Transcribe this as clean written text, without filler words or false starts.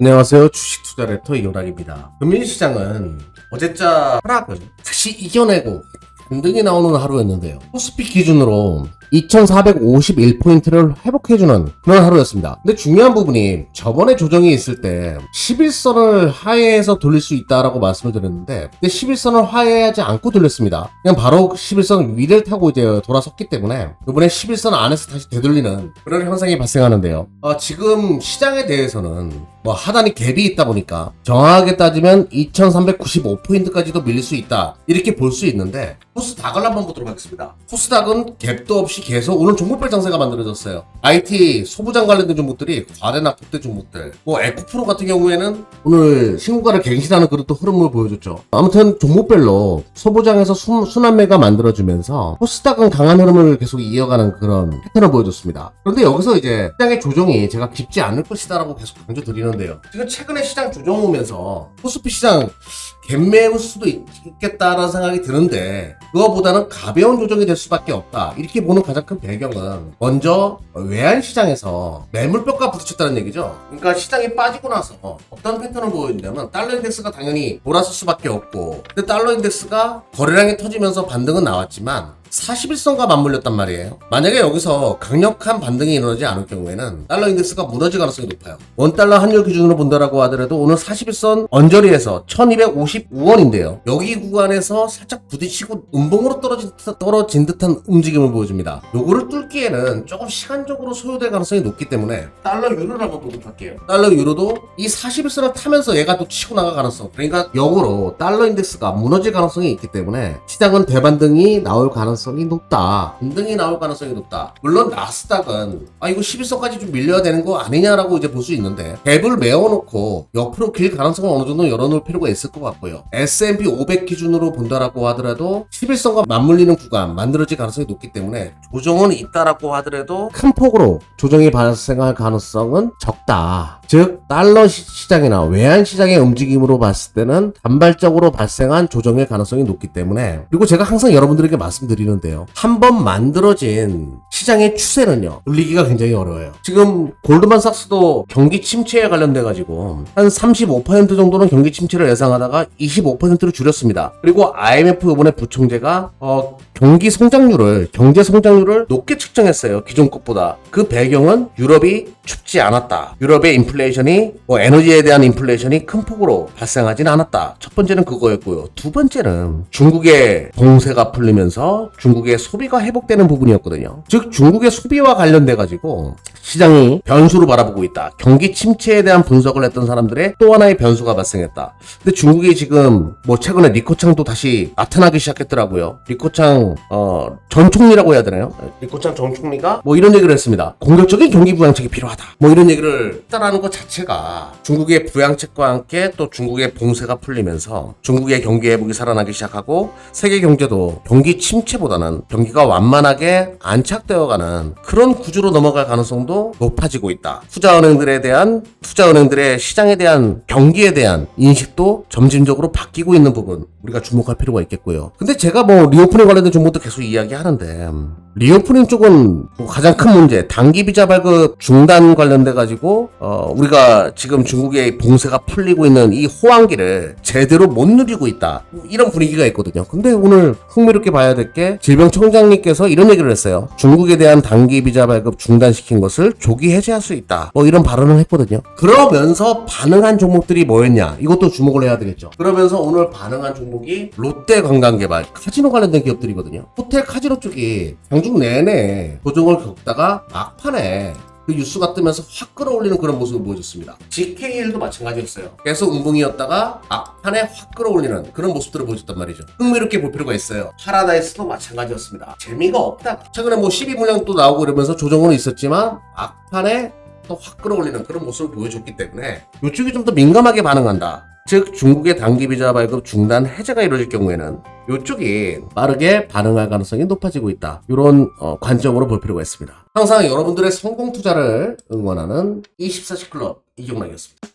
안녕하세요. 주식 투자 랩터 이용락입니다. 금융시장은 어제자 하락을 다시 이겨내고 반등이 나오는 하루였는데요. 코스피 기준으로 2451포인트를 회복해주는 그런 하루였습니다. 근데 중요한 부분이 저번에 조정이 있을 때 11선을 하회해서 돌릴 수 있다라고 말씀을 드렸는데, 근데 11선을 하회하지 않고 돌렸습니다. 그냥 바로 11선 위를 타고 이제 돌아섰기 때문에 이번에 11선 안에서 다시 되돌리는 그런 현상이 발생하는데요. 지금 시장에 대해서는 뭐 하단이 갭이 있다 보니까 정확하게 따지면 2395포인트까지도 밀릴 수 있다, 이렇게 볼 수 있는데, 코스닥을 한번 보도록 하겠습니다. 코스닥은 갭도 없이 계속 오늘 종목별 장세가 만들어졌어요. IT, 소부장 관련된 종목들이 과대 낙폭대 종목들, 뭐 에코프로 같은 경우에는 오늘 신고가를 갱신하는 그런 또 흐름을 보여줬죠. 아무튼 종목별로 소부장에서 순환매가 만들어지면서 코스닥은 강한 흐름을 계속 이어가는 그런 패턴을 보여줬습니다. 그런데 여기서 이제 시장의 조정이 제가 깊지 않을 것이다라고 계속 강조드리는데요. 지금 최근에 시장 조정 오면서 코스피 시장 갭매일 수도 있겠다라는 생각이 드는데, 그거보다는 가벼운 조정이 될 수밖에 없다, 이렇게 보는 가장 큰 배경은 먼저 외환시장에서 매물벽과 부딪혔다는 얘기죠. 그러니까 시장이 빠지고 나서 어떤 패턴을 보여주냐면, 달러 인덱스가 당연히 돌아설 수밖에 없고, 근데 달러 인덱스가 거래량이 터지면서 반등은 나왔지만 41선과 맞물렸단 말이에요. 만약에 여기서 강력한 반등이 일어나지 않을 경우에는 달러 인덱스가 무너질 가능성이 높아요. 원달러 환율 기준으로 본다라고 하더라도 오늘 41선 언저리에서 1255원인데요. 여기 구간에서 살짝 부딪히고 음봉으로 떨어진 듯한 움직임을 보여줍니다. 요거를 뚫기에는 조금 시간적으로 소요될 가능성이 높기 때문에 달러 유로를 한번 보도록 할게요. 달러 유로도 이 41선을 타면서 얘가 또 치고 나갈 가능성, 그러니까 역으로 달러 인덱스가 무너질 가능성이 있기 때문에 시장은 대반등이 나올 가능성이 높다, 반등이 나올 가능성이 높다. 물론 나스닥은 이거 11선까지 좀 밀려야 되는 거 아니냐라고 이제 볼 수 있는데, 갭을 메워놓고 옆으로 길 가능성을 어느 정도 열어놓을 필요가 있을 것 같고요. S&P 500 기준으로 본다라고 하더라도 11선과 맞물리는 구간 만들어질 가능성이 높기 때문에 조정은 있다라고 하더라도 큰 폭으로 조정이 발생할 가능성은 적다. 즉 달러 시장이나 외환 시장의 움직임으로 봤을 때는 단발적으로 발생한 조정의 가능성이 높기 때문에, 그리고 제가 항상 여러분들에게 말씀드리는데요, 한번 만들어진 시장의 추세는요 돌리기가 굉장히 어려워요. 지금 골드만삭스도 경기 침체에 관련돼 가지고 한 35% 정도는 경기 침체를 예상하다가 25%로 줄였습니다. 그리고 IMF 이번에 부총재가 경제 성장률을 높게 측정했어요, 기존 것보다. 그 배경은 유럽이 춥지 않았다, 유럽의 인플레이션이 에너지에 대한 인플레이션이 큰 폭으로 발생하진 않았다. 첫 번째는 그거였고요. 두 번째는 중국의 봉쇄가 풀리면서 중국의 소비가 회복되는 부분이었거든요. 즉 중국의 소비와 관련돼 가지고 시장이 변수로 바라보고 있다. 경기 침체에 대한 분석을 했던 사람들의 또 하나의 변수가 발생했다. 근데 중국이 지금 최근에 리커창도 다시 나타나기 시작했더라고요. 리커창 전 총리라고 해야 되나요? 리커창 전 총리가 이런 얘기를 했습니다. 공격적인 경기 부양책이 필요하다, 이런 얘기를 했다라는 것 자체가 중국의 부양책과 함께 또 중국의 봉쇄가 풀리면서 중국의 경기 회복이 살아나기 시작하고 세계 경제도 경기 침체보다는 경기가 완만하게 안착되어가는 그런 구조로 넘어갈 가능성도 높아지고 있다. 투자은행들의 시장에 대한 경기에 대한 인식도 점진적으로 바뀌고 있는 부분, 우리가 주목할 필요가 있겠고요. 근데 제가 리오프닝 관련된 정보도 계속 이야기하는데, 리오프닝 쪽은 가장 큰 문제, 단기 비자 발급 중단 관련돼 가지고 우리가 지금 중국의 봉쇄가 풀리고 있는 이 호황기를 제대로 못 누리고 있다, 이런 분위기가 있거든요. 근데 오늘 흥미롭게 봐야 될 게 질병청장님께서 이런 얘기를 했어요. 중국에 대한 단기 비자 발급 중단시킨 것을 조기 해제할 수 있다, 이런 발언을 했거든요. 그러면서 반응한 종목들이 뭐였냐, 이것도 주목을 해야 되겠죠. 그러면서 오늘 반응한 종목이 롯데관광개발, 카지노 관련된 기업들이거든요. 호텔 카지노 쪽이 장중 내내 조정을 겪다가 막판에 그 뉴스가 뜨면서 확 끌어올리는 그런 모습을 보여줬습니다. GKL도 마찬가지였어요. 계속 운봉이었다가 막판에 확 끌어올리는 그런 모습들을 보여줬단 말이죠. 흥미롭게 볼 필요가 있어요. 파라다이스도 마찬가지였습니다. 재미가 없다. 최근에 12물량 또 나오고 이러면서 조정은 있었지만 막판에 또 확 끌어올리는 그런 모습을 보여줬기 때문에 이쪽이 좀 더 민감하게 반응한다. 즉 중국의 단기 비자 발급 중단 해제가 이루어질 경우에는 이쪽이 빠르게 반응할 가능성이 높아지고 있다. 이런 관점으로 볼 필요가 있습니다. 항상 여러분들의 성공 투자를 응원하는 24시 클럽 이경락이었습니다.